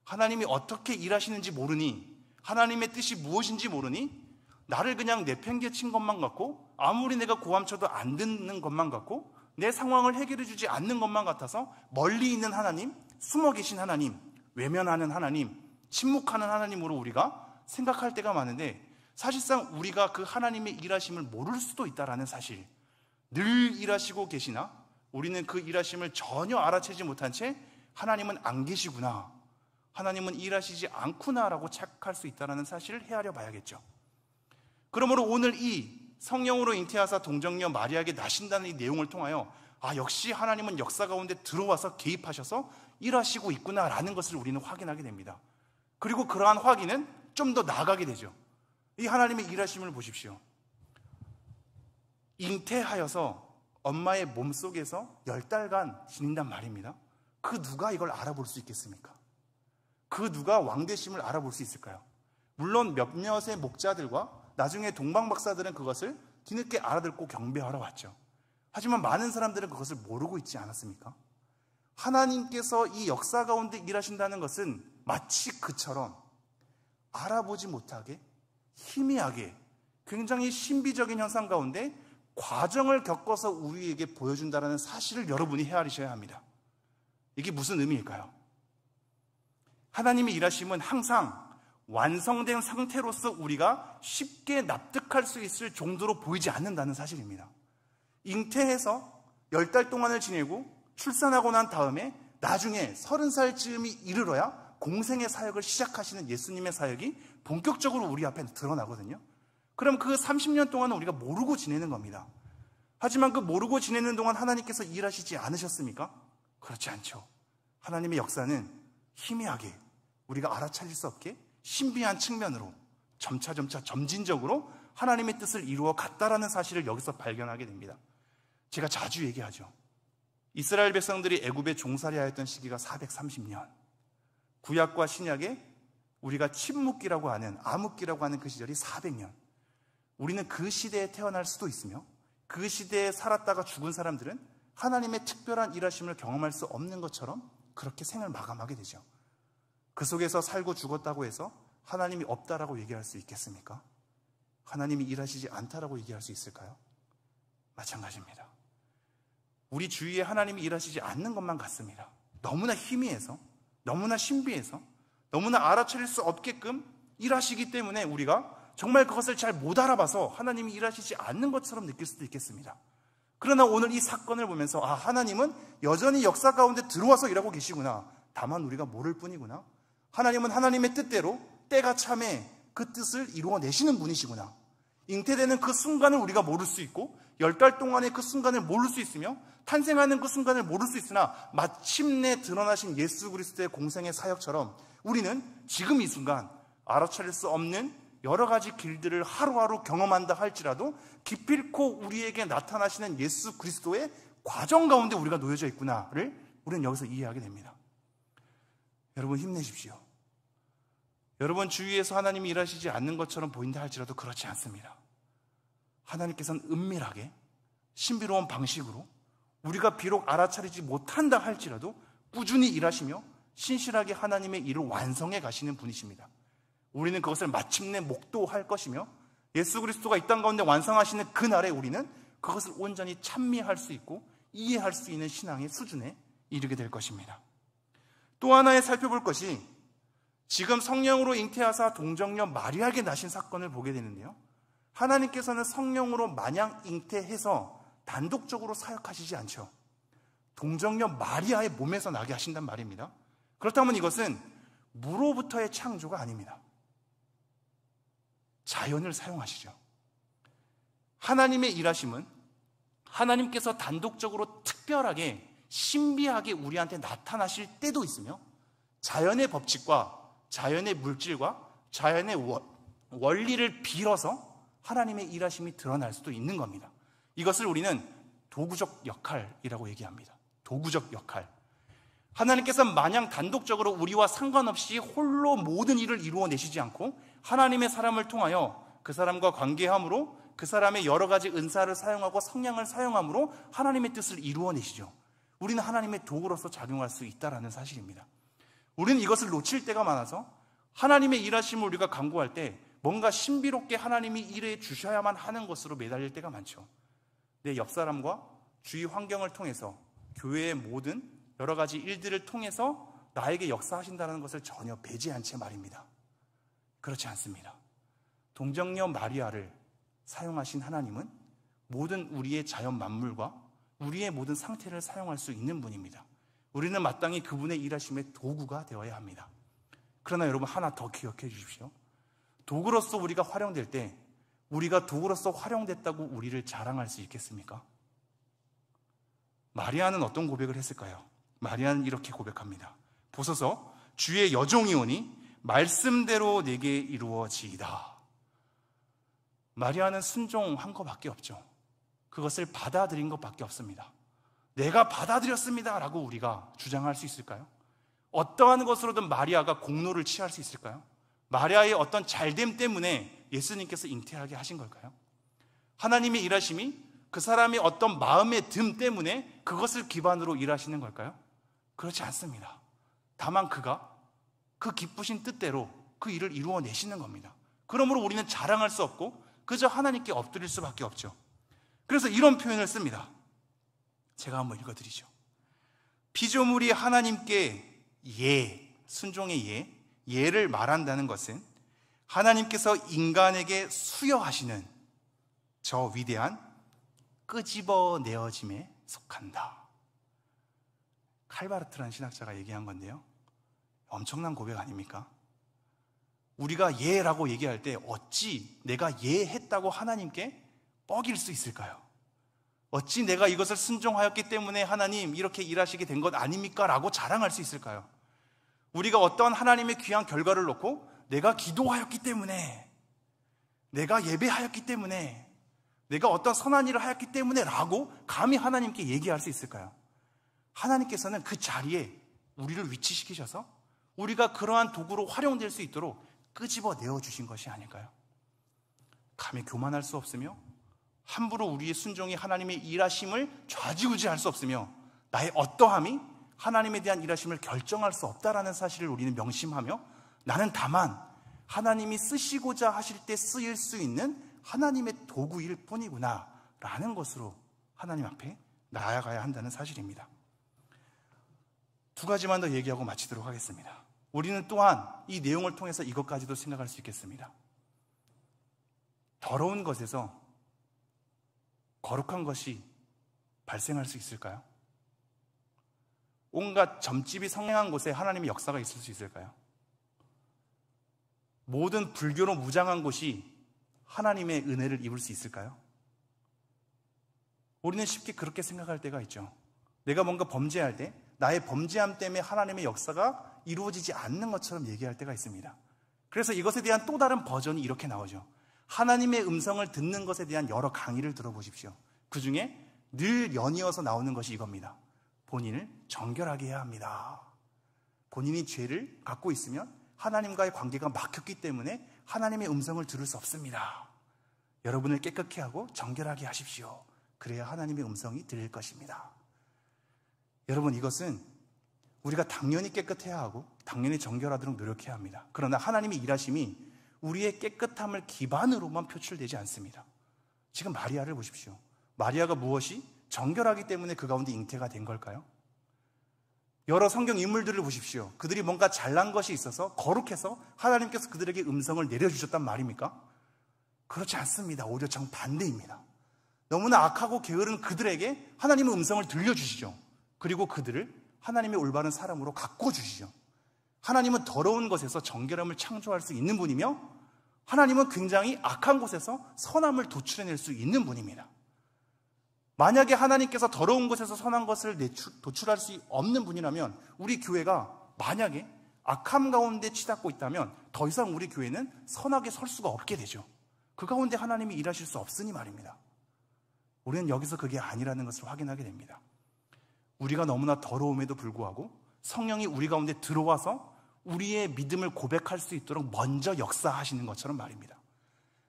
하나님이 어떻게 일하시는지 모르니, 하나님의 뜻이 무엇인지 모르니 나를 그냥 내팽개친 것만 같고 아무리 내가 고함쳐도 안 듣는 것만 같고 내 상황을 해결해 주지 않는 것만 같아서 멀리 있는 하나님, 숨어 계신 하나님, 외면하는 하나님, 침묵하는 하나님으로 우리가 생각할 때가 많은데 사실상 우리가 그 하나님의 일하심을 모를 수도 있다는 사실, 늘 일하시고 계시나 우리는 그 일하심을 전혀 알아채지 못한 채 하나님은 안 계시구나, 하나님은 일하시지 않구나라고 착각할 수 있다는 사실을 헤아려 봐야겠죠. 그러므로 오늘 이 성령으로 잉태하사 동정녀 마리아에게 나신다는 이 내용을 통하여 역시 하나님은 역사 가운데 들어와서 개입하셔서 일하시고 있구나라는 것을 우리는 확인하게 됩니다. 그리고 그러한 확인은 좀 더 나아가게 되죠. 이 하나님의 일하심을 보십시오. 잉태하여서 엄마의 몸속에서 10달간 지닌단 말입니다. 그 누가 이걸 알아볼 수 있겠습니까? 그 누가 왕되심을 알아볼 수 있을까요? 물론 몇몇의 목자들과 나중에 동방박사들은 그것을 뒤늦게 알아듣고 경배하러 왔죠. 하지만 많은 사람들은 그것을 모르고 있지 않았습니까? 하나님께서 이 역사 가운데 일하신다는 것은 마치 그처럼 알아보지 못하게 희미하게 굉장히 신비적인 현상 가운데 과정을 겪어서 우리에게 보여준다는 사실을 여러분이 헤아리셔야 합니다. 이게 무슨 의미일까요? 하나님의 일하심은 항상 완성된 상태로서 우리가 쉽게 납득할 수 있을 정도로 보이지 않는다는 사실입니다. 잉태해서 10달 동안을 지내고 출산하고 난 다음에 나중에 30살쯤이 이르러야 공생의 사역을 시작하시는 예수님의 사역이 본격적으로 우리 앞에 드러나거든요. 그럼 그 30년 동안은 우리가 모르고 지내는 겁니다. 하지만 그 모르고 지내는 동안 하나님께서 일하시지 않으셨습니까? 그렇지 않죠. 하나님의 역사는 희미하게 우리가 알아차릴 수 없게 신비한 측면으로 점차 점진적으로 하나님의 뜻을 이루어 갔다라는 사실을 여기서 발견하게 됩니다. 제가 자주 얘기하죠. 이스라엘 백성들이 애굽에 종살이하였던 시기가 430년, 구약과 신약에 우리가 침묵기라고 하는, 암흑기라고 하는 그 시절이 400년. 우리는 그 시대에 태어날 수도 있으며 그 시대에 살았다가 죽은 사람들은 하나님의 특별한 일하심을 경험할 수 없는 것처럼 그렇게 생을 마감하게 되죠. 그 속에서 살고 죽었다고 해서 하나님이 없다라고 얘기할 수 있겠습니까? 하나님이 일하시지 않다라고 얘기할 수 있을까요? 마찬가지입니다. 우리 주위에 하나님이 일하시지 않는 것만 같습니다. 너무나 희미해서, 너무나 신비해서, 너무나 알아차릴 수 없게끔 일하시기 때문에 우리가 정말 그것을 잘 못 알아봐서 하나님이 일하시지 않는 것처럼 느낄 수도 있겠습니다. 그러나 오늘 이 사건을 보면서 하나님은 여전히 역사 가운데 들어와서 일하고 계시구나, 다만 우리가 모를 뿐이구나, 하나님은 하나님의 뜻대로 때가 참에 그 뜻을 이루어내시는 분이시구나, 잉태되는 그 순간을 우리가 모를 수 있고 10달 동안의 그 순간을 모를 수 있으며 탄생하는 그 순간을 모를 수 있으나 마침내 드러나신 예수 그리스도의 공생의 사역처럼 우리는 지금 이 순간 알아차릴 수 없는 여러 가지 길들을 하루하루 경험한다 할지라도 기필코 우리에게 나타나시는 예수 그리스도의 과정 가운데 우리가 놓여져 있구나를 우리는 여기서 이해하게 됩니다. 여러분 힘내십시오. 여러분 주위에서 하나님이 일하시지 않는 것처럼 보인다 할지라도 그렇지 않습니다. 하나님께서는 은밀하게 신비로운 방식으로 우리가 비록 알아차리지 못한다 할지라도 꾸준히 일하시며 신실하게 하나님의 일을 완성해 가시는 분이십니다. 우리는 그것을 마침내 목도할 것이며 예수 그리스도가 이 땅 가운데 완성하시는 그날에 우리는 그것을 온전히 찬미할 수 있고 이해할 수 있는 신앙의 수준에 이르게 될 것입니다. 또 하나에 살펴볼 것이 지금 성령으로 잉태하사 동정녀 마리아에게 나신 사건을 보게 되는데요, 하나님께서는 성령으로 마냥 잉태해서 단독적으로 사역하시지 않죠. 동정녀 마리아의 몸에서 나게 하신단 말입니다. 그렇다면 이것은 무로부터의 창조가 아닙니다. 자연을 사용하시죠. 하나님의 일하심은 하나님께서 단독적으로 특별하게 신비하게 우리한테 나타나실 때도 있으며 자연의 법칙과 자연의 물질과 자연의 원리를 빌어서 하나님의 일하심이 드러날 수도 있는 겁니다. 이것을 우리는 도구적 역할이라고 얘기합니다. 도구적 역할. 하나님께서 마냥 단독적으로 우리와 상관없이 홀로 모든 일을 이루어내시지 않고 하나님의 사람을 통하여 그 사람과 관계함으로 그 사람의 여러 가지 은사를 사용하고 성량을 사용함으로 하나님의 뜻을 이루어내시죠. 우리는 하나님의 도구로서 작용할 수 있다는 사실입니다. 우리는 이것을 놓칠 때가 많아서 하나님의 일하심을 우리가 간구할 때 뭔가 신비롭게 하나님이 일해 주셔야만 하는 것으로 매달릴 때가 많죠. 내 옆 사람과 주위 환경을 통해서 교회의 모든 여러 가지 일들을 통해서 나에게 역사하신다는 것을 전혀 배제한 채 말입니다. 그렇지 않습니다. 동정녀 마리아를 사용하신 하나님은 모든 우리의 자연 만물과 우리의 모든 상태를 사용할 수 있는 분입니다. 우리는 마땅히 그분의 일하심의 도구가 되어야 합니다. 그러나 여러분 하나 더 기억해 주십시오. 도구로서 우리가 활용될 때 우리가 도구로서 활용됐다고 우리를 자랑할 수 있겠습니까? 마리아는 어떤 고백을 했을까요? 마리아는 이렇게 고백합니다. 보소서 주의 여종이오니 말씀대로 내게 이루어지이다. 마리아는 순종한 것밖에 없죠. 그것을 받아들인 것밖에 없습니다. 내가 받아들였습니다 라고 우리가 주장할 수 있을까요? 어떠한 것으로든 마리아가 공로를 취할 수 있을까요? 마리아의 어떤 잘됨 때문에 예수님께서 잉태하게 하신 걸까요? 하나님의 일하심이 그 사람의 어떤 마음의 듦 때문에 그것을 기반으로 일하시는 걸까요? 그렇지 않습니다. 다만 그가 그 기쁘신 뜻대로 그 일을 이루어내시는 겁니다. 그러므로 우리는 자랑할 수 없고 그저 하나님께 엎드릴 수밖에 없죠. 그래서 이런 표현을 씁니다. 제가 한번 읽어드리죠. 피조물이 하나님께 순종의 예를 말한다는 것은 하나님께서 인간에게 수여하시는 저 위대한 끄집어내어짐에 속한다. 칼바르트라는 신학자가 얘기한 건데요, 엄청난 고백 아닙니까? 우리가 예라고 얘기할 때 어찌 내가 예했다고 하나님께 뻐길 수 있을까요? 어찌 내가 이것을 순종하였기 때문에 하나님 이렇게 일하시게 된 것 아닙니까? 라고 자랑할 수 있을까요? 우리가 어떠한 하나님의 귀한 결과를 놓고 내가 기도하였기 때문에, 내가 예배하였기 때문에, 내가 어떤 선한 일을 하였기 때문에 라고 감히 하나님께 얘기할 수 있을까요? 하나님께서는 그 자리에 우리를 위치시키셔서 우리가 그러한 도구로 활용될 수 있도록 끄집어 내어주신 것이 아닐까요? 감히 교만할 수 없으며 함부로 우리의 순종이 하나님의 일하심을 좌지우지할 수 없으며 나의 어떠함이 하나님에 대한 일하심을 결정할 수 없다라는 사실을 우리는 명심하며 나는 다만 하나님이 쓰시고자 하실 때 쓰일 수 있는 하나님의 도구일 뿐이구나 라는 것으로 하나님 앞에 나아가야 한다는 사실입니다. 두 가지만 더 얘기하고 마치도록 하겠습니다. 우리는 또한 이 내용을 통해서 이것까지도 생각할 수 있겠습니다. 더러운 것에서 거룩한 것이 발생할 수 있을까요? 온갖 점집이 성행한 곳에 하나님의 역사가 있을 수 있을까요? 모든 불교로 무장한 곳이 하나님의 은혜를 입을 수 있을까요? 우리는 쉽게 그렇게 생각할 때가 있죠. 내가 뭔가 범죄할 때 나의 범죄함 때문에 하나님의 역사가 이루어지지 않는 것처럼 얘기할 때가 있습니다. 그래서 이것에 대한 또 다른 버전이 이렇게 나오죠. 하나님의 음성을 듣는 것에 대한 여러 강의를 들어보십시오. 그 중에 늘 연이어서 나오는 것이 이겁니다. 본인을 정결하게 해야 합니다. 본인이 죄를 갖고 있으면 하나님과의 관계가 막혔기 때문에 하나님의 음성을 들을 수 없습니다. 여러분을 깨끗게 하고 정결하게 하십시오. 그래야 하나님의 음성이 들릴 것입니다. 여러분, 이것은 우리가 당연히 깨끗해야 하고 당연히 정결하도록 노력해야 합니다. 그러나 하나님의 일하심이 우리의 깨끗함을 기반으로만 표출되지 않습니다. 지금 마리아를 보십시오. 마리아가 무엇이 정결하기 때문에 그 가운데 잉태가 된 걸까요? 여러 성경 인물들을 보십시오. 그들이 뭔가 잘난 것이 있어서 거룩해서 하나님께서 그들에게 음성을 내려주셨단 말입니까? 그렇지 않습니다. 오히려 정반대입니다. 너무나 악하고 게으른 그들에게 하나님의 음성을 들려주시죠. 그리고 그들을 하나님의 올바른 사람으로 가꿔주시죠. 하나님은 더러운 것에서 정결함을 창조할 수 있는 분이며 하나님은 굉장히 악한 곳에서 선함을 도출해낼 수 있는 분입니다. 만약에 하나님께서 더러운 곳에서 선한 것을 도출할 수 없는 분이라면 우리 교회가 만약에 악함 가운데 치닫고 있다면 더 이상 우리 교회는 선하게 설 수가 없게 되죠. 그 가운데 하나님이 일하실 수 없으니 말입니다. 우리는 여기서 그게 아니라는 것을 확인하게 됩니다. 우리가 너무나 더러움에도 불구하고 성령이 우리 가운데 들어와서 우리의 믿음을 고백할 수 있도록 먼저 역사하시는 것처럼 말입니다.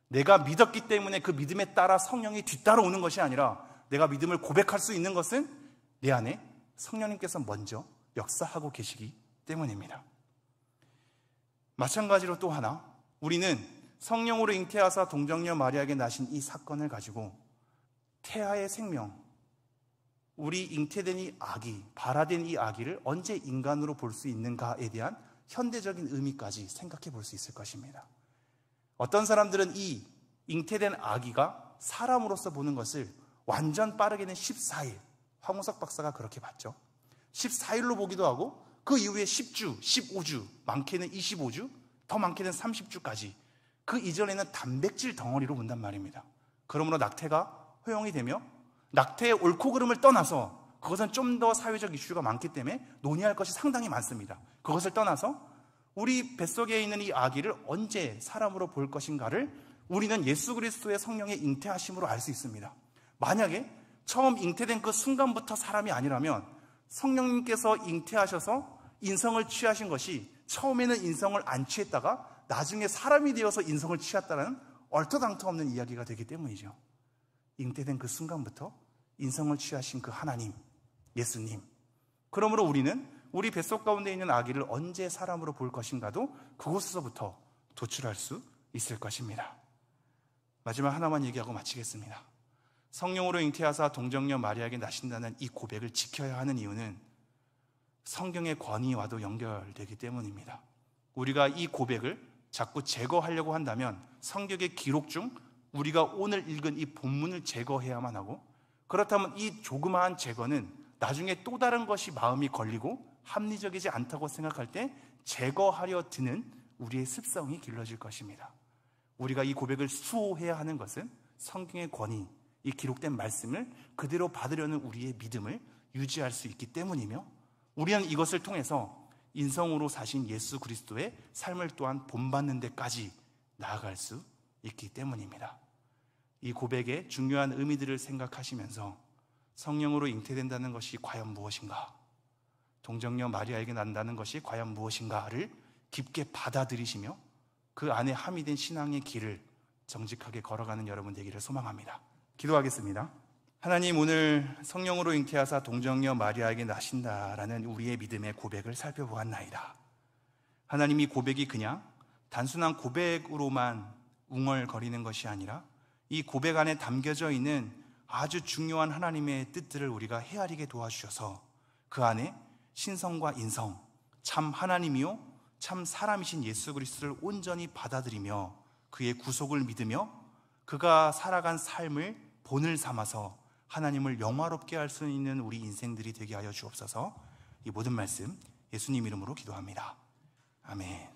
내가 믿었기 때문에 그 믿음에 따라 성령이 뒤따라오는 것이 아니라 내가 믿음을 고백할 수 있는 것은 내 안에 성령님께서 먼저 역사하고 계시기 때문입니다. 마찬가지로 또 하나, 우리는 성령으로 잉태하사 동정녀 마리아에게 나신 이 사건을 가지고 태아의 생명, 우리 잉태된 이 아기, 발아된 이 아기를 언제 인간으로 볼 수 있는가에 대한 현대적인 의미까지 생각해 볼 수 있을 것입니다. 어떤 사람들은 이 잉태된 아기가 사람으로서 보는 것을 완전 빠르게는 14일, 황우석 박사가 그렇게 봤죠. 14일로 보기도 하고 그 이후에 10주, 15주, 많게는 25주, 더 많게는 30주까지 그 이전에는 단백질 덩어리로 본단 말입니다. 그러므로 낙태가 허용이 되며 낙태의 옳고 그름을 떠나서 그것은 좀 더 사회적 이슈가 많기 때문에 논의할 것이 상당히 많습니다. 그것을 떠나서 우리 뱃속에 있는 이 아기를 언제 사람으로 볼 것인가를 우리는 예수 그리스도의 성령의 잉태하심으로 알 수 있습니다. 만약에 처음 잉태된 그 순간부터 사람이 아니라면 성령님께서 잉태하셔서 인성을 취하신 것이 처음에는 인성을 안 취했다가 나중에 사람이 되어서 인성을 취했다는 얼토당토 없는 이야기가 되기 때문이죠. 잉태된 그 순간부터 인성을 취하신 그 하나님, 예수님. 그러므로 우리는 우리 뱃속 가운데 있는 아기를 언제 사람으로 볼 것인가도 그곳에서부터 도출할 수 있을 것입니다. 마지막 하나만 얘기하고 마치겠습니다. 성령으로 잉태하사 동정녀 마리아에게 나신다는 이 고백을 지켜야 하는 이유는 성경의 권위와도 연결되기 때문입니다. 우리가 이 고백을 자꾸 제거하려고 한다면 성경의 기록 중 우리가 오늘 읽은 이 본문을 제거해야만 하고, 그렇다면 이 조그마한 제거는 나중에 또 다른 것이 마음이 걸리고 합리적이지 않다고 생각할 때 제거하려 드는 우리의 습성이 길러질 것입니다. 우리가 이 고백을 수호해야 하는 것은 성경의 권위, 이 기록된 말씀을 그대로 받으려는 우리의 믿음을 유지할 수 있기 때문이며, 우리는 이것을 통해서 인성으로 사신 예수 그리스도의 삶을 또한 본받는 데까지 나아갈 수 있기 때문입니다. 이 고백의 중요한 의미들을 생각하시면서 성령으로 잉태된다는 것이 과연 무엇인가, 동정녀 마리아에게 난다는 것이 과연 무엇인가를 깊게 받아들이시며 그 안에 함유된 신앙의 길을 정직하게 걸어가는 여러분 되기를 소망합니다. 기도하겠습니다. 하나님, 오늘 성령으로 잉태하사 동정녀 마리아에게 나신다라는 우리의 믿음의 고백을 살펴보았나이다. 하나님, 이 고백이 그냥 단순한 고백으로만 웅얼거리는 것이 아니라 이 고백 안에 담겨져 있는 아주 중요한 하나님의 뜻들을 우리가 헤아리게 도와주셔서 그 안에 신성과 인성, 참 하나님이요 참 사람이신 예수 그리스도를 온전히 받아들이며 그의 구속을 믿으며 그가 살아간 삶을 본을 삼아서 하나님을 영화롭게 할 수 있는 우리 인생들이 되게 하여 주옵소서. 이 모든 말씀 예수님 이름으로 기도합니다. 아멘.